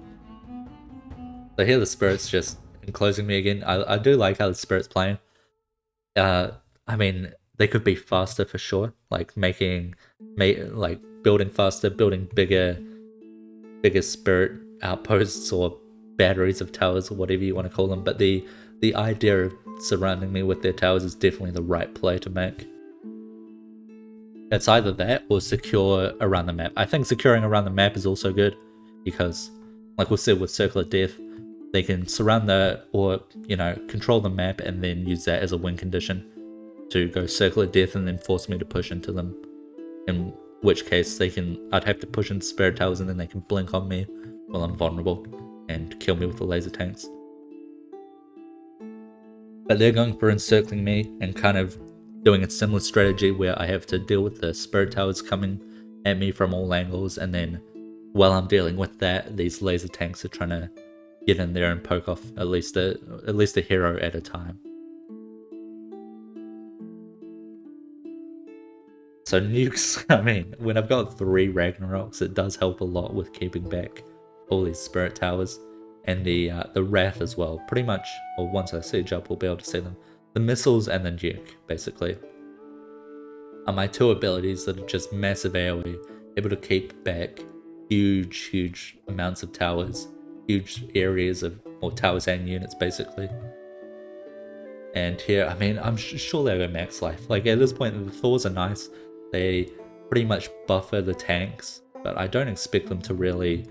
So here the spirits just enclosing me again. I do like how the spirit's playing. I mean, they could be faster for sure. Like like building faster, building bigger spirit outposts or batteries of towers or whatever you want to call them. But the idea of surrounding me with their towers is definitely the right play to make. It's either that or secure around the map. I think securing around the map is also good because, like we said with Circle of Death, they can surround or, you know, control the map and then use that as a win condition to go Circle of Death and then force me to push into them. In which case I'd have to push into Spirit Towers and then they can blink on me while I'm vulnerable and kill me with the laser tanks. But they're going for encircling me and kind of doing a similar strategy where I have to deal with the Spirit Towers coming at me from all angles, and then while I'm dealing with that, these laser tanks are trying to get in there and poke off at least a hero at a time. So nukes, I mean, when I've got 3 Ragnaroks, it does help a lot with keeping back all these Spirit Towers. And the Wrath as well. Pretty much, or once I siege up, we'll be able to see them. The missiles and the nuke, basically, are my two abilities that are just massive AoE, able to keep back huge amounts of towers, huge areas of, or towers and units, basically. And here, I mean, I'm sure they'll go max life. Like, at this point, the Thors are nice. They pretty much buffer the tanks, but I don't expect them to really,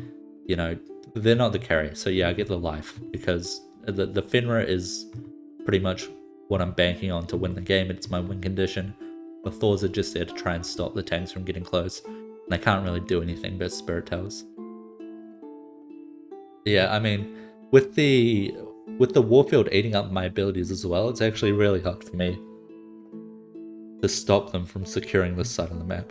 you know, they're not the carry. So yeah, I get the life, because the Fenrir is pretty much what I'm banking on to win the game. It's my win condition. The Thors are just there to try and stop the tanks from getting close. And they can't really do anything but Spirit Towers. Yeah, I mean, with the Warfield eating up my abilities as well, it's actually really hard for me to stop them from securing this side of the map.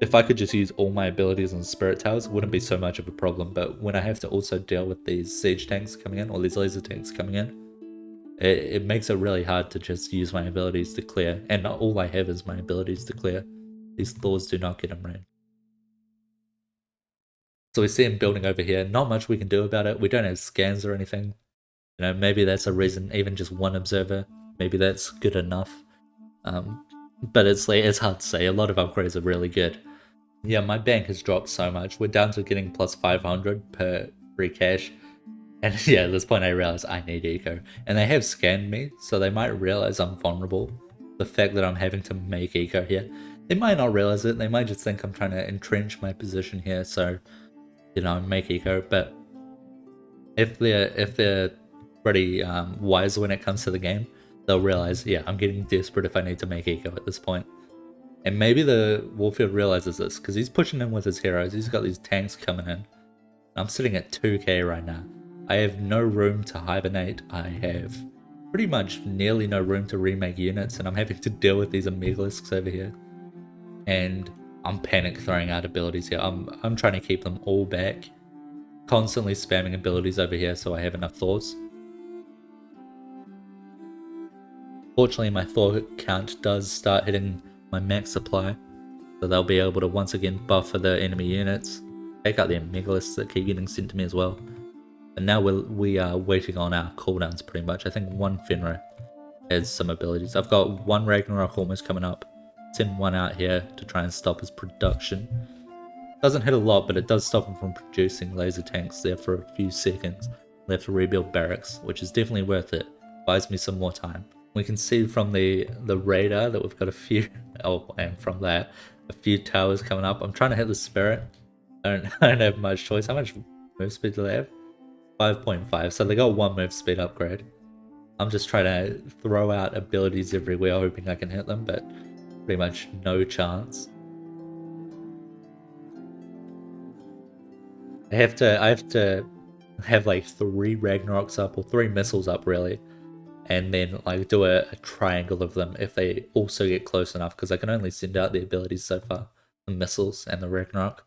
If I could just use all my abilities on Spirit Towers, it wouldn't be so much of a problem, but when I have to also deal with these siege tanks coming in, or these laser tanks coming in, it makes it really hard to just use my abilities to clear, and all I have is my abilities to clear. These Thors do not get in range. So we see him building over here. Not much we can do about it. We don't have scans or anything. You know, maybe that's a reason, even just one observer, maybe that's good enough. But it's hard to say. A lot of upgrades are really good. Yeah, my bank has dropped so much. We're down to getting plus 500 per free cash. And yeah, at this point I realize I need eco. And they have scanned me, so they might realize I'm vulnerable. The fact that I'm having to make eco here. They might not realize it. They might just think I'm trying to entrench my position here, so, you know, make eco. But if they're pretty wise when it comes to the game, they'll realize, yeah, I'm getting desperate if I need to make eco at this point. And maybe the Warfield realizes this, because he's pushing in with his heroes. He's got these tanks coming in. I'm sitting at 2k right now. I have no room to hibernate. I have pretty much nearly no room to remake units, and I'm having to deal with these Amelisks over here. And I'm panic throwing out abilities here. I'm trying to keep them all back. Constantly spamming abilities over here so I have enough Thors. Fortunately, my Thor count does start hitting my max supply, so they'll be able to once again buffer the enemy units, take out the Megalists that keep getting sent to me as well. And now we are waiting on our cooldowns pretty much. I think one Fenrir has some abilities. I've got one Ragnarok almost coming up. Send one out here to try and stop his production. Doesn't hit a lot, but it does stop him from producing laser tanks there for a few seconds. We have to rebuild barracks, which is definitely worth it. Buys me some more time. We can see from the radar that we've got a few, and from that, a few towers coming up. I'm trying to hit the Spirit. I don't have much choice. How much move speed do they have? 5.5, so they got one move speed upgrade. I'm just trying to throw out abilities everywhere, hoping I can hit them, but pretty much no chance. I have to have like 3 Ragnaroks up, or 3 missiles up really, and then like do a triangle of them if they also get close enough, because I can only send out the abilities so far, the missiles and the Ragnarok.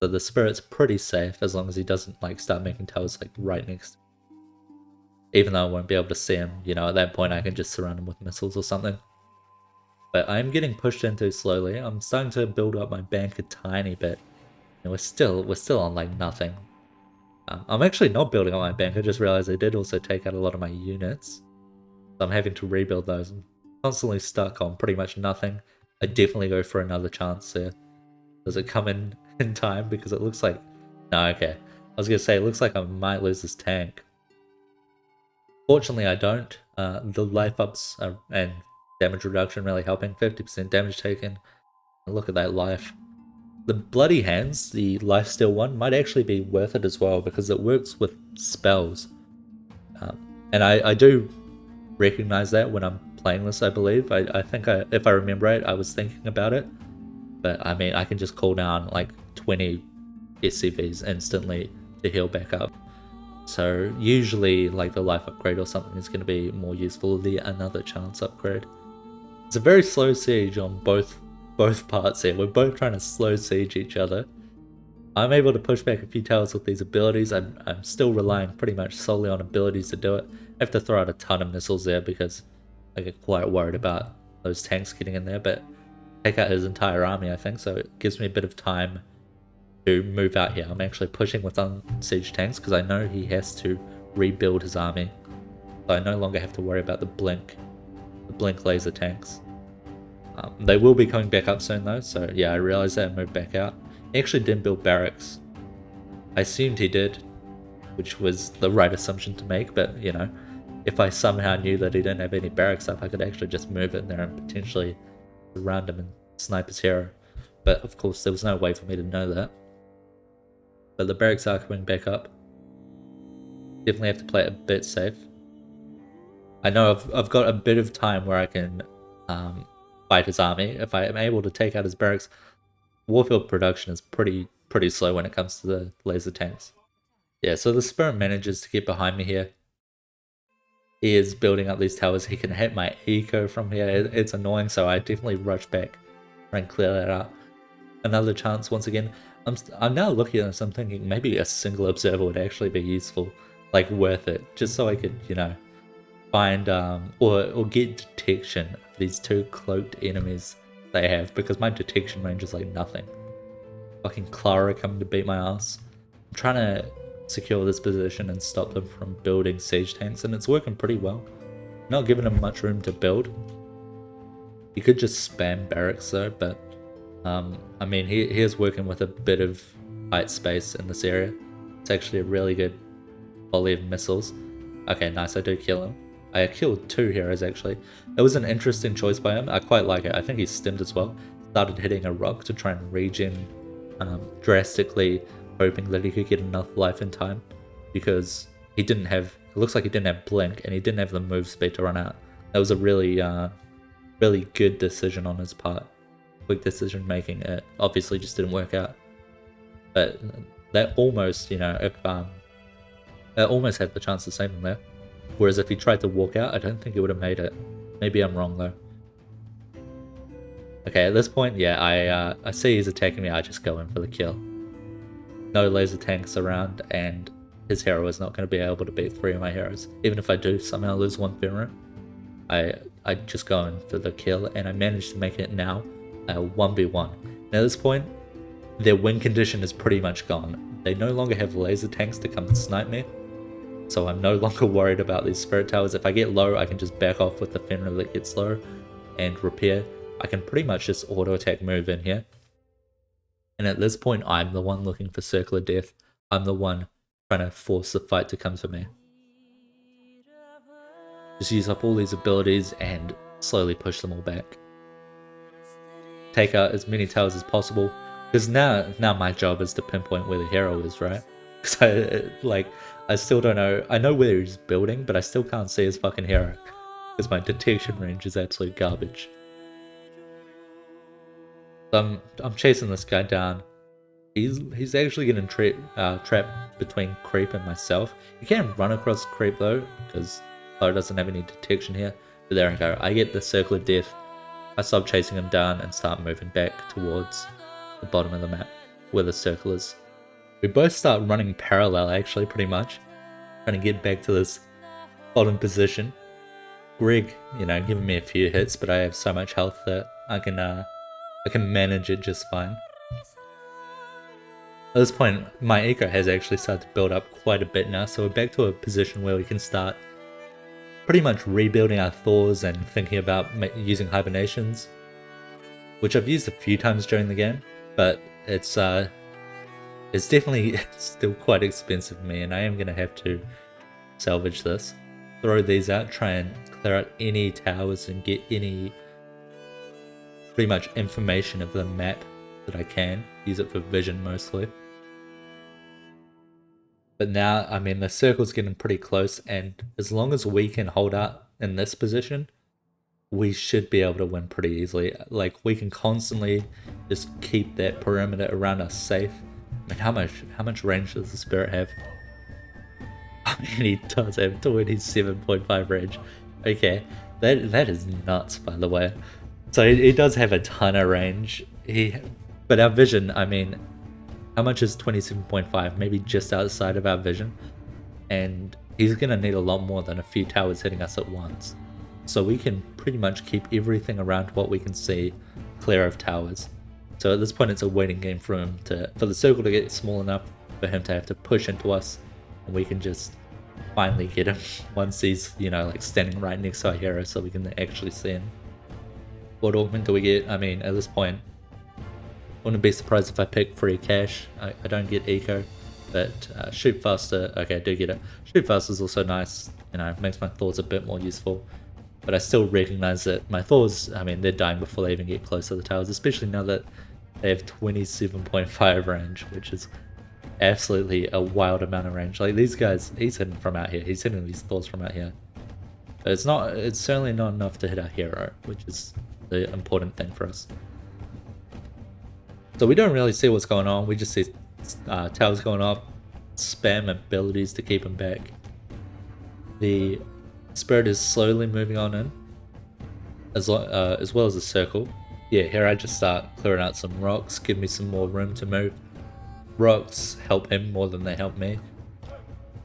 So the Spirit's pretty safe as long as he doesn't like start making towers like right next. Even though I won't be able to see him, you know, at that point I can just surround him with missiles or something. But I'm getting pushed into slowly. I'm starting to build up my bank a tiny bit. And we're still on like nothing. I'm actually not building up my bank. I just realized I did also take out a lot of my units. So I'm having to rebuild those. I'm constantly stuck on pretty much nothing. I definitely go for another chance there. Does it come in time? Because it looks like... No, okay. I was going to say, it looks like I might lose this tank. Fortunately, I don't. The life ups and damage reduction really helping. 50% damage taken. Look at that life. The Bloody Hands, the lifesteal one, might actually be worth it as well, because it works with spells. And I do recognize that when I'm playing this, I believe. I think if I remember right, I was thinking about it. But I mean, I can just call down like 20 SCVs instantly to heal back up. So usually like the life upgrade or something is going to be more useful than another chance upgrade. It's a very slow siege on both parts here. We're both trying to slow siege each other. I'm able to push back a few towers with these abilities. I'm still relying pretty much solely on abilities to do it. I have to throw out a ton of missiles there because I get quite worried about those tanks getting in there, but take out his entire army, I think, so it gives me a bit of time to move out here. I'm actually pushing with unsieged tanks because I know he has to rebuild his army. so I no longer have to worry about the blink laser tanks. They will be coming back up soon though, so yeah, I realized that and moved back out. He actually didn't build barracks. I assumed he did, which was the right assumption to make, but you know, if I somehow knew that he didn't have any barracks up, I could actually just move it there and potentially surround him and snipe his hero. But of course, there was no way for me to know that. But the barracks are coming back up. Definitely have to play it a bit safe. I know I've got a bit of time where I can fight his army. If I am able to take out his barracks, warfield production is pretty slow when it comes to the laser tanks. Yeah, so the Spirit manages to get behind me here. He is building up these towers. He can hit my eco from here. It's annoying, so I definitely rush back, try and clear that up. Another chance once again. I'm now looking at this, I'm thinking maybe a single observer would actually be useful, like worth it, just so I could, you know, find or get detection of these two cloaked enemies they have, because my detection range is like nothing. Fucking Clara coming to beat my ass. I'm trying to secure this position and stop them from building siege tanks, and it's working pretty well. Not giving him much room to build. You could just spam barracks though, but I mean, he is working with a bit of height space in this area. It's actually a really good volley of missiles. Okay, nice, I do kill him. I killed 2 heroes actually. It was an interesting choice by him. I quite like it. I think he stemmed as well. Started hitting a rock to try and regen drastically, hoping that he could get enough life in time, because he didn't have, it looks like he didn't have blink and he didn't have the move speed to run out. That was a really good decision on his part. Quick decision making. It obviously just didn't work out, but that almost, you know, if it almost had the chance to save him there. Whereas if he tried to walk out, I don't think he would have made it. Maybe I'm wrong though. Okay, at this point, yeah, I see he's attacking me. I just go in for the kill. No laser tanks around, and his hero is not going to be able to beat 3 of my heroes. Even if I do somehow lose 1 Fenrir, I just go in for the kill, and I managed to make it now 1v1. Now at this point, their win condition is pretty much gone. They no longer have laser tanks to come and snipe me, so I'm no longer worried about these spirit towers. If I get low, I can just back off with the Fenrir that gets low and repair. I can pretty much just auto attack move in here. And at this point, I'm the one looking for Circle of Death. I'm the one trying to force the fight to come to me. Just use up all these abilities and slowly push them all back. Take out as many towers as possible, because now my job is to pinpoint where the hero is, right? Because I still don't know. I know where he's building, but I still can't see his fucking hero, because my detection range is absolute garbage. So I'm chasing this guy down. He's actually getting trapped between creep and myself. You can run across creep though, because Clara doesn't have any detection here. But there I go. I get the Circle of Death. I stop chasing him down and start moving back towards the bottom of the map where the circle is. We both start running parallel actually, pretty much, trying to get back to this bottom position. Greg, you know, giving me a few hits, but I have so much health that I can manage it just fine. At this point, my eco has actually started to build up quite a bit now, so we're back to a position where we can start pretty much rebuilding our Thors and thinking about using hibernations, which I've used a few times during the game, but it's definitely still quite expensive for me, and I am going to have to salvage this. Throw these out, try and clear out any towers and get any pretty much information of the map that I can. Use it for vision mostly. But now, I mean, the circle's getting pretty close, and as long as we can hold out in this position, we should be able to win pretty easily. Like, we can constantly just keep that perimeter around us safe. I mean, how much range does the spirit have? I mean, he does have 27.5 range. Okay, that is nuts, by the way. So he does have a ton of range. But our vision, I mean, how much is 27.5? Maybe just outside of our vision. And he's going to need a lot more than a few towers hitting us at once. So we can pretty much keep everything around what we can see clear of towers. So at this point it's a waiting game for the circle to get small enough for him to have to push into us. And we can just finally get him once he's, you know, like standing right next to our hero so we can actually see him. What augment do we get? I mean, at this point, wouldn't be surprised if I pick free cash. I don't get eco, but shoot faster. Okay, I do get it. Shoot faster is also nice. You know, makes my Thors a bit more useful. But I still recognize that my Thors, I mean, they're dying before they even get close to the towers, especially now that they have 27.5 range, which is absolutely a wild amount of range. Like these guys, he's hitting from out here. He's hitting these Thors from out here. But it's certainly not enough to hit our hero, which is the important thing for us. So we don't really see what's going on. We just see towers going up, spam abilities to keep him back. The Spirit is slowly moving on in, as well as the circle. Yeah, here I just start clearing out some rocks, give me some more room to move. Rocks help him more than they help me,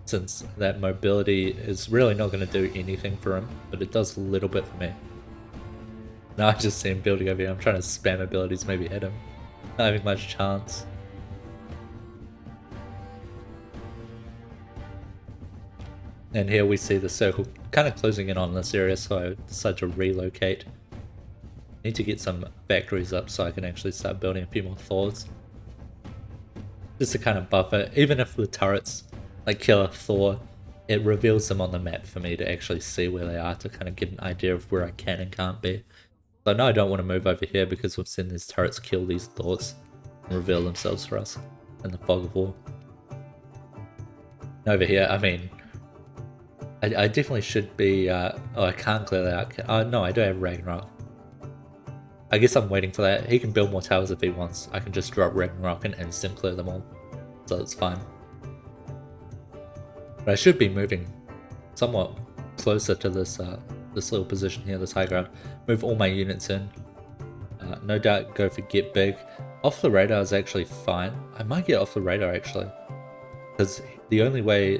since that mobility is really not going to do anything for him, but it does a little bit for me. Now I just see him building over here. I'm trying to spam abilities, maybe hit him. Not having much chance. And here we see the circle kind of closing in on this area, so I decide to relocate. Need to get some factories up so I can actually start building a few more Thors. Just to kind of buffer, even if the turrets like kill a Thor, it reveals them on the map for me to actually see where they are, to kind of get an idea of where I can and can't be. So no, I don't want to move over here because we've seen these turrets kill these Thors and reveal themselves for us in the fog of war. Over here, I mean, I definitely should be, oh, I can't clear that out. Oh no, I do have Ragnarok. I guess I'm waiting for that. He can build more towers if he wants. I can just drop Ragnarok and instant clear them all. So it's fine. But I should be moving somewhat closer to this this little position here, this high ground. Move all my units in. No doubt go for get big. Off the radar is actually fine. I might get off the radar actually. Because the only way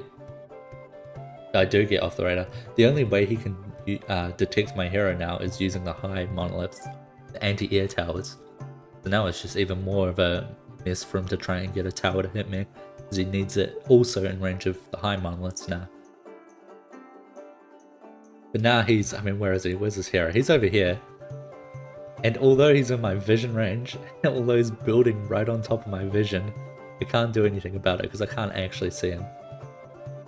I do get off the radar, the only way he can detect my hero now is using the high monoliths, the anti-air towers. So now it's just even more of a mess for him to try and get a tower to hit me, because he needs it also in range of the high monoliths now. But now he's, I mean, where is he? Where's his hero? He's over here. And although he's in my vision range, although he's building right on top of my vision, I can't do anything about it because I can't actually see him.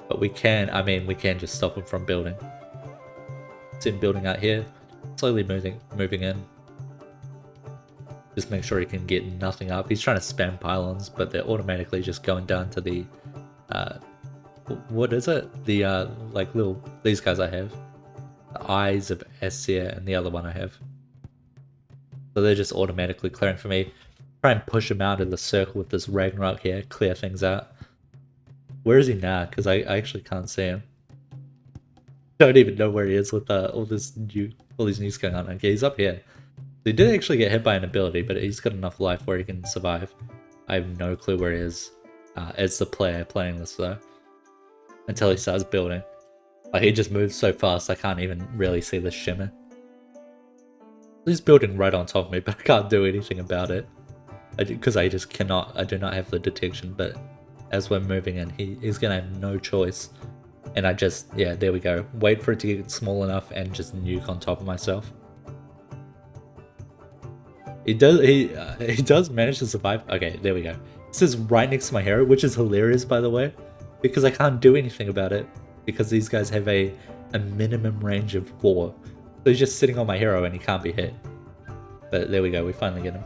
But we can, I mean, we can just stop him from building. It's him building out here, slowly moving in. Just make sure he can get nothing up. He's trying to spam pylons, but they're automatically just going down to the, what is it? The, like little, these guys I have. The eyes of Essia and the other one I have. So they're just automatically clearing for me. Try and push him out of the circle with this Ragnarok here, clear things out. Where is he now? Because I actually can't see him. Don't even know where he is with all these news going on. Okay, he's up here. So he did actually get hit by an ability, but he's got enough life where he can survive. I have no clue where he is as the player playing this though. Until he starts building. Like he just moves so fast I can't even really see the shimmer. He's building right on top of me, but I can't do anything about it. Because I just cannot, I do not have the detection, but as we're moving in, he's gonna have no choice. And I just, yeah, there we go. Wait for it to get small enough and just nuke on top of myself. He does manage to survive. Okay, there we go. This is right next to my hero, which is hilarious by the way, because I can't do anything about it because these guys have a minimum range of 4. So he's just sitting on my hero and he can't be hit. But there we go, we finally get him.